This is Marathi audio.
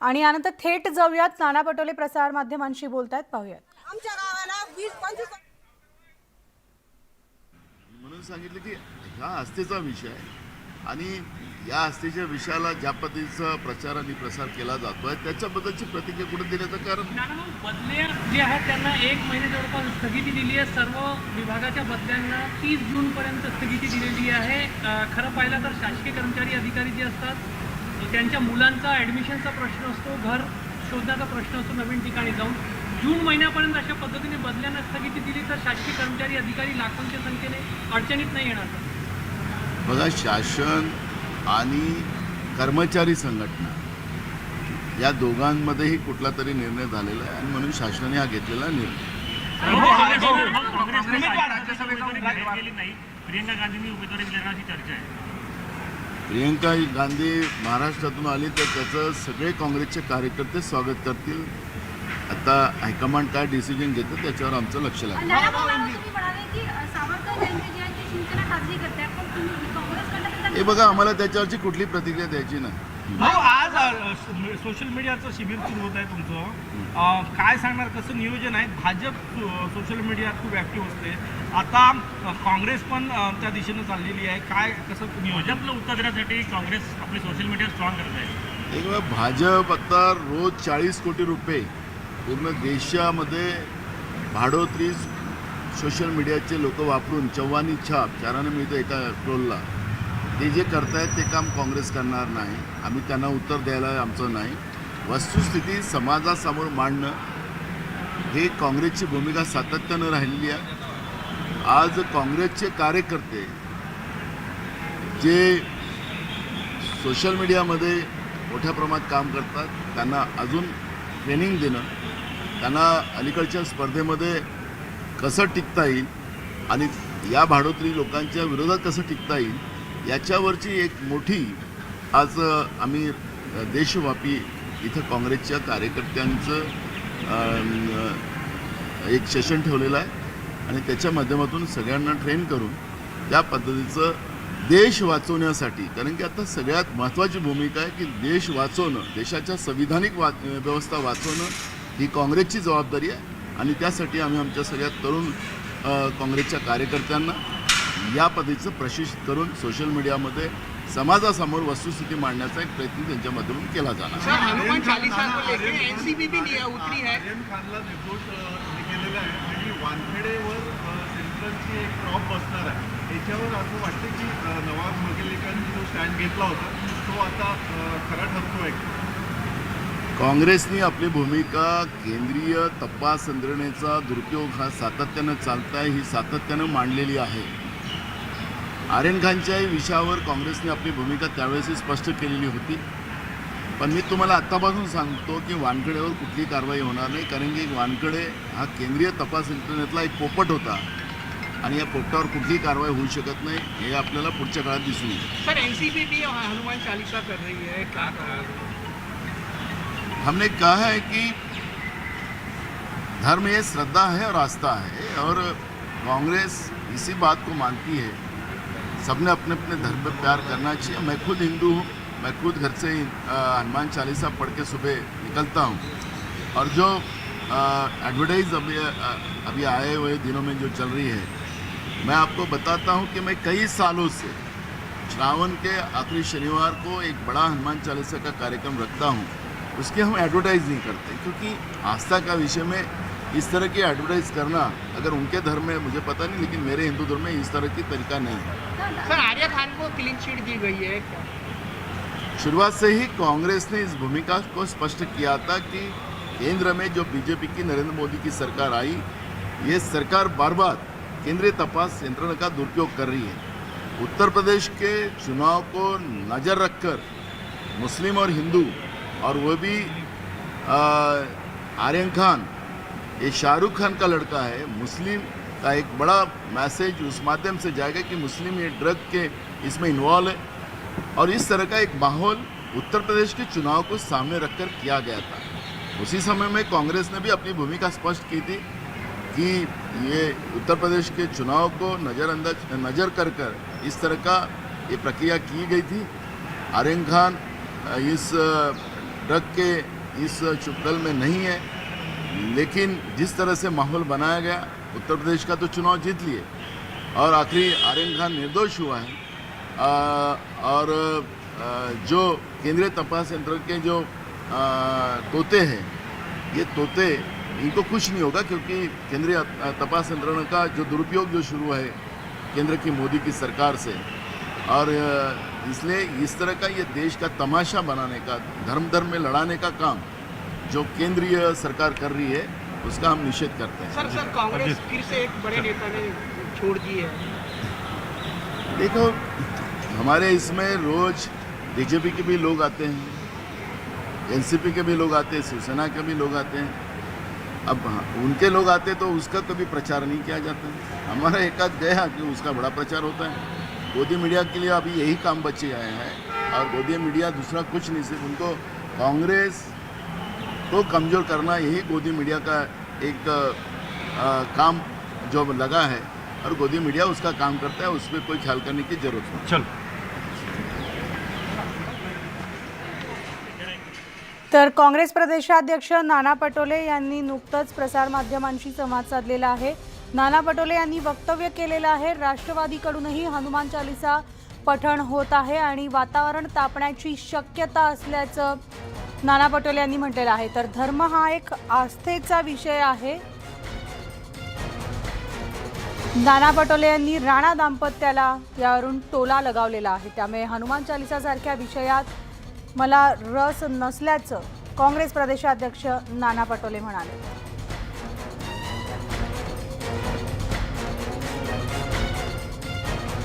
आणि यानंतर थेट जाऊयात नाना पटोले प्रसार माध्यमांशी बोलतायत, पाहूयात. आमच्या गावाला 20-25 म्हणून सांगितलं की हा आस्थेचा विषय आहे आणि या आस्थेच्या विषयाला ज्या पद्धतीचा प्रचार आणि प्रसार केला जातोय त्याच्याबद्दलची प्रतिक्रिया कुठे देण्याचं कारण बदल्या जे आहेत त्यांना 1 महिने जवळपास स्थगिती दिली आहे. सर्व विभागाच्या बदल्यांना 30 जूनपर्यंत स्थगिती दिलेली आहे. खरं पाहिलं तर शासकीय कर्मचारी अधिकारी जे असतात त्यांच्या मुलांचा ॲडमिशनचा प्रश्न असतो, घर शोधण्याचा प्रश्न असतो नवीन ठिकाणी जाऊन. जून महिन्यापर्यंत अशा पद्धतीने बदल्यांना स्थगिती दिली तर शासकीय कर्मचारी अधिकारी लाखोंच्या संख्येने अडचणीत नाही येणार. बघा, शासन आणि कर्मचारी संघटना या दोघांमध्येही कुठला तरी निर्णय झालेला आहे आणि म्हणून शासनाने हा घेतलेला निर्णय. प्रियंका गांधींनी उमेदवारी देण्याची चर्चा आहे. प्रियंका गांधी महाराष्ट्रातून आली तर त्याचं सगळे काँग्रेसचे कार्यकर्ते स्वागत करतील. आता हायकमांड काय डिसिजन घेतं त्याच्यावर आमचं लक्ष लागेल. हे बघा, आम्हाला त्याच्यावरची कुठली प्रतिक्रिया द्यायची नाही. आज सोशल मीडियाचं शिबिर सुरू होत आहे तुमचं, काय सांगणार, कसं नियोजन आहे? भाजप सोशल मीडियात खूप ॲक्टिव्ह असते, आता काँग्रेस पण त्या दिशेनं चाललेली आहे, काय कसं नियोजन? भाजपला उत्तर देण्यासाठी काँग्रेस आपली सोशल मीडिया स्ट्रॉंग करत आहे. एक वेळा भाजप आता रोज 40 कोटी रुपये पूर्ण देशामध्ये भाडोत्री सोशल मीडियाचे लोक वापरून चव्हाणी छाप 4 मिळतं एका टोलला, ते जे करतायत ते काम काँग्रेस करणार नाही. आम्ही त्यांना उत्तर द्यायला आमचं नाही. वस्तुस्थिती समाजासमोर मांडणं हे काँग्रेसची भूमिका सातत्यानं राहिलेली आहे. आज काँग्रेसचे कार्यकर्ते जे सोशल मीडियामध्ये मोठ्या प्रमाणात काम करतात त्यांना अजून ट्रेनिंग देणं, त्यांना अलीकडच्या स्पर्धेमध्ये कसं टिकता येईल आणि या भाडोत्री लोकांच्या विरोधात कसं टिकता येईल याच्यावरची एक मोठी आज आम्ही देशव्यापी इथं काँग्रेसच्या कार्यकर्त्यांचं एक सेशन ठेवलेलं आहे आणि त्याच्या माध्यमातून सगळ्यांना ट्रेन करून त्या पद्धतीचं देश वाचवण्यासाठी, कारण की आता सगळ्यात महत्त्वाची भूमिका आहे की देश वाचवणं, देशाच्या संविधानिक व्यवस्था वाचवणं ही काँग्रेसची जबाबदारी आहे आणि त्यासाठी आम्ही आमच्या सगळ्या तरुण काँग्रेसच्या कार्यकर्त्यांना या पद्धतीचं प्रशिक्षित करून सोशल मीडियामध्ये समाजासमोर वस्तुस्थिती मांडण्याचा एक प्रयत्न त्यांच्या माध्यमातून केला जाणार. हनुमान चालीसा को लेके एनसीबी भी उतरी है. आर्यन खानला निर्दोष केलेला आहे आणि वानखेडेवर सेंट्रलची एक क्रॉप बसणार आहे. याच्यावर असं वाटतं की नवाब मगेलेकरांनी जो स्टँड घेतला होता तो आता खरा ठरतोय. काँग्रेसने आपली भूमिका केंद्रीय तपास यंत्रणेचा दुरुपयोग हा सातत्यानं चालताय ही सातत्यानं मांडलेली आहे. आर्यन खानच्याही विषयावर काँग्रेसने आपली भूमिका त्यावेळेसही स्पष्ट केलेली होती. पण मी तुम्हाला आत्तापासून सांगतो की वानखेडेवर कुठली कारवाई होणार नाही, कारण की वानखेडे हा केंद्रीय तपास यंत्रणेतला एक पोपट होता आणि या पोपटावर कुठलीही कारवाई होऊ शकत नाही हे आपल्याला पुढच्या काळात दिसून येईल. सर, एनसीबी भी हनुमान चालीसा कर रही है, क्या हमने कहा है कि धर्म ये श्रद्धा है और आस्था है और कांग्रेस इसी बात को मानती है. सबने अपने अपने धर्म पे प्यार करना चाहिए. मैं खुद हिंदू हूँ, मैं खुद घर से हनुमान चालीसा पढ़ के सुबह निकलता हूँ और जो एडवर्टाइज अभी आए हुए दिनों में जो चल रही है, मैं आपको बताता हूँ कि मैं कई सालों से श्रावण के आखिरी शनिवार को एक बड़ा हनुमान चालीसा का कार्यक्रम रखता हूँ. उसकी हम एडवर्टाइज नहीं करते क्योंकि आस्था का विषय में इस तरह की एडवर्टाइज करना, अगर उनके धर्म में मुझे पता नहीं, लेकिन मेरे हिंदू धर्म में इस तरह की तरीका नहीं है. सर, आर्यन खान को क्लीन चिट दी गई है. शुरुआत से ही कांग्रेस ने इस भूमिका को स्पष्ट किया था कि केंद्र में जो बीजेपी की नरेंद्र मोदी की सरकार आई, ये सरकार बार बार केंद्रीय तपास यंत्रणा का दुरुपयोग कर रही है. उत्तर प्रदेश के चुनाव को नज़र रखकर मुस्लिम और हिंदू, और वो भी आर्यन खान ये शाहरुख खान का लड़का है, मुस्लिम का एक बड़ा मैसेज उस माध्यम से जाएगा कि मुस्लिम ये ड्रग के इसमें इन्वॉल्व है. और इस तरह का एक माहौल उत्तर प्रदेश के चुनाव को सामने रखकर किया गया था. उसी समय में कांग्रेस ने भी अपनी भूमिका स्पष्ट की थी कि ये उत्तर प्रदेश के चुनाव को नज़र कर इस तरह का ये प्रक्रिया की गई थी. आर्यन खान इस भटक के इस चुपतल में नहीं है, लेकिन जिस तरह से माहौल बनाया गया, उत्तर प्रदेश का तो चुनाव जीत लिए और आखिरी आर्यन खान निर्दोष हुआ है। और जो केंद्रीय तपास यंत्र के जो तोते हैं, ये तोते इनको कुछ नहीं होगा, क्योंकि केंद्रीय तपास यंत्रणा का जो दुरुपयोग जो शुरू है केंद्र की मोदी की सरकार से, और इसलिए इस तरह का ये देश का तमाशा बनाने का, धर्म में लड़ाने का काम जो केंद्रीय सरकार कर रही है, उसका हम निषेध करते हैं। सर कांग्रेस फिर से एक बड़े नेता ने छोड़ दी है। देखो, हमारे इसमें रोज बीजेपी के भी लोग आते हैं, एनसीपी के भी लोग आते हैं, शिवसेना के भी लोग आते हैं। अब उनके लोग आते तो उसका कभी प्रचार नहीं किया जाता। हमारा एक आध गया कि उसका बड़ा प्रचार होता है। गोदी मीडिया के लिए अभी यही काम बचे आए हैं, और गोदी मीडिया दूसरा कुछ नहीं, सिर्फ उनको कांग्रेस को कमज़ोर करना, यही गोदी मीडिया का एक काम जो लगा है, और गोदी मीडिया उसका काम करता है, उस पर कोई ख्याल करने की जरूरत नहीं। चल तर काँग्रेस प्रदेशाध्यक्ष नाना पटोले यांनी नुकतंच प्रसारमाध्यमांशी संवाद साधलेला आहे। नाना पटोले यांनी वक्तव्य केलेलं आहे, राष्ट्रवादीकडूनही हनुमान चालीसा पठण होत आहे आणि वातावरण तापण्याची शक्यता असल्याचं नाना पटोले यांनी म्हटलेलं आहे। तर धर्म हा एक आस्थेचा विषय आहे। नाना पटोले यांनी राणा दाम्पत्याला यावरून टोला लगावलेला आहे, त्यामुळे हनुमान चालीसासारख्या विषयात मला रस नसल्याचं काँग्रेस प्रदेशाध्यक्ष नाना पटोले म्हणाले।